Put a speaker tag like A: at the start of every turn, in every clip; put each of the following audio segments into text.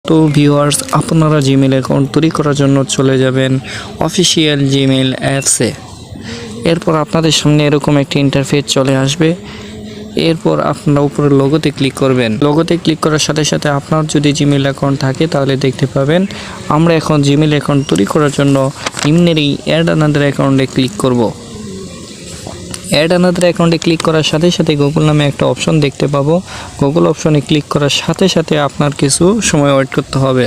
A: তো ভিউয়ার্স, আপনারা Gmail account তৈরি করার জন্য চলে যাবেন অফিসিয়াল জিমেল অ্যাপসে। এরপর আপনাদের সামনে এরকম একটি ইন্টারফেস চলে আসবে। এরপর আপনারা উপরে লোগোতে ক্লিক করবেন। লোগোতে ক্লিক করার সাথে সাথে আপনার যদি জিমেল অ্যাকাউন্ট থাকে তাহলে দেখতে পাবেন আমরা এখন জিমেল অ্যাকাউন্ট তৈরি করার জন্য নিম্নের এই অ্যাড আনাদার অ্যাকাউন্টে ক্লিক করব। অ্যাড আনাদার অ্যাকাউন্টে ক্লিক করার সাথে সাথে গুগল নামে একটা অপশন দেখতে পাবো। গুগল অপশনে ক্লিক করার সাথে সাথে আপনার কিছু সময় ওয়েট করতে হবে।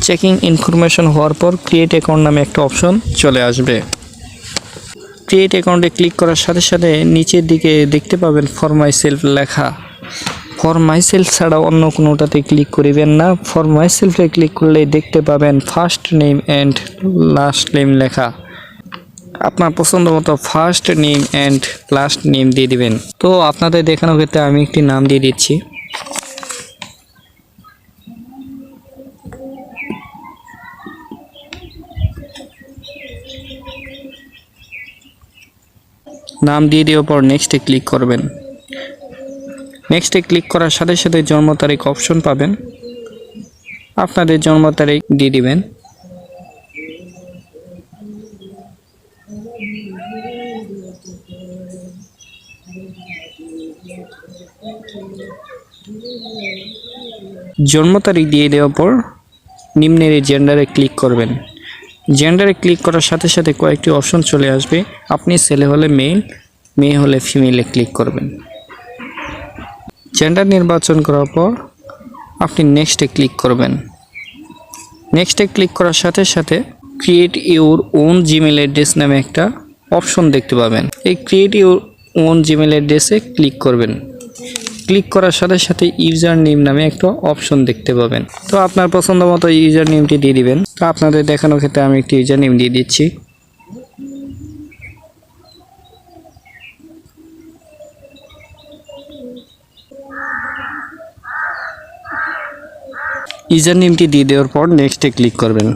A: চেকিং ইনফরমেশন হওয়ার পর ক্রিয়েট অ্যাকাউন্ট নামে একটা অপশন চলে আসবে। ক্রিয়েট অ্যাকাউন্টে ক্লিক করার সাথে সাথে নিচের দিকে দেখতে পাবেন ফর মাই সেলফ লেখা। ফর মাই সেলফ ছাড়া অন্য কোনোটাতে ক্লিক করিবেন না। ফর মাই সেলফে ক্লিক করলে দেখতে পাবেন first name and last name লেখা। আপনার পছন্দ মতো first name and last name দিয়ে দিবেন। তো আপনাদের দেখানোর ক্ষেত্রে আমি একটি নাম দিয়ে দিচ্ছি। নাম দিয়ে দেওয়ার পর নেক্সটে ক্লিক করবেন। নেক্সটে ক্লিক করার সাথে সাথে জন্ম তারিখ অপশন পাবেন। আপনাদের জন্ম তারিখ দিয়ে দিবেন। জন্ম তারিখ দিয়ে দেওয়ার পর নিম্নের এই জেন্ডারে ক্লিক করবেন। জেন্ডারে ক্লিক করার সাথে সাথে কয়েকটি অপশন চলে আসবে। আপনি ছেলে হলে মেল, মেয়ে হলে ফিমেলে ক্লিক করবেন। জেন্ডার নির্বাচন করার পর আপনি নেক্সটে ক্লিক করবেন। নেক্সটে ক্লিক করার সাথে সাথে create your own Gmail address নামে একটা অপশন দেখতে পাবেন। এই ক্রিয়েট ইউর ওন জিমেল অ্যাড্রেসে ক্লিক করবেন। ক্লিক করার সাথে সাথে ইউজার নেম নামে একটা অপশন দেখতে পাবেন। তো আপনার পছন্দ মতো ইউজার নেমটি দিয়ে দিবেন। তো আপনাদের দেখানোর ক্ষেত্রে আমি একটি ইউজার নেম দিয়ে দিচ্ছি। ইউজার নেমটি দিয়ে দেওয়ার পর নেক্সটে ক্লিক করবেন।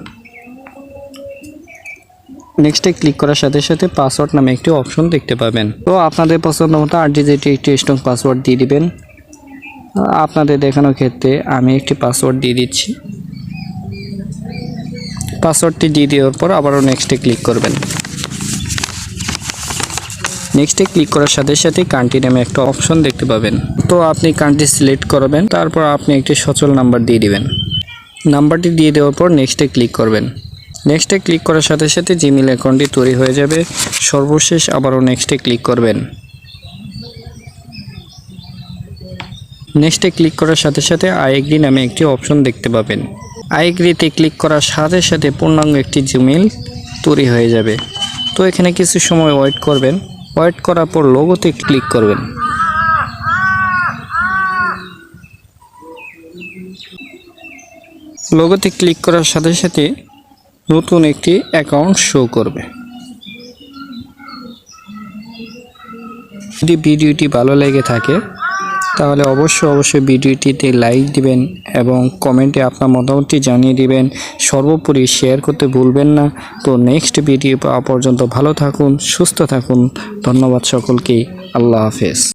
A: নেক্সটে ক্লিক করার সাথে সাথে পাসওয়ার্ড নামে একটি অপশন দেখতে পাবেন। তো আপনাদের পছন্দ মতো 8 ডিজিটের একটি স্ট্রং পাসওয়ার্ড দিয়ে দিবেন। আপনাদের দেখানোর ক্ষেত্রে আমি একটি পাসওয়ার্ড দিয়ে দিচ্ছি। পাসওয়ার্ডটি দিয়ে দেওয়ার পর আবারও নেক্সটে ক্লিক করবেন। নেক্সটে ক্লিক করার সাথে সাথে কান্ট্রি নামে একটা অপশন দেখতে পাবেন। তো আপনি কান্ট্রি সিলেক্ট করবেন, তারপর আপনি একটি সচল নাম্বার দিয়ে দিবেন। নাম্বারটি দিয়ে দেওয়ার পর নেক্সটে ক্লিক করবেন। নেক্সটে ক্লিক করার সাথে সাথে জিমেল অ্যাকাউন্টটি তৈরি হয়ে যাবে। সর্বশেষ আবারও নেক্সটে ক্লিক করবেন। নেক্সটে ক্লিক করার সাথে সাথে আই এগ্রি নামে একটি অপশন দেখতে পাবেন। আই এগ্রিতে ক্লিক করার সাথে সাথে পূর্ণাঙ্গ একটি জিমেল তৈরি হয়ে যাবে। তো এখানে কিছু সময় ওয়েট করবেন। ওয়েট করার পর লোগোতে ক্লিক করবেন। লোগোতে ক্লিক করার সাথে সাথে নতুন একটি অ্যাকাউন্ট শো করবে। যদি ভিডিওটি ভালো লেগে থাকে তাহলে অবশ্যই ভিডিওটিতে লাইক দিবেন এবং কমেন্টে আপনার মতামতটি জানিয়ে দিবেন। সর্বোপরি শেয়ার করতে ভুলবেন না। তো নেক্সট ভিডিও পাওয়া পর্যন্ত ভালো থাকুন, সুস্থ থাকুন। ধন্যবাদ সকলকে। আল্লাহ হাফেজ।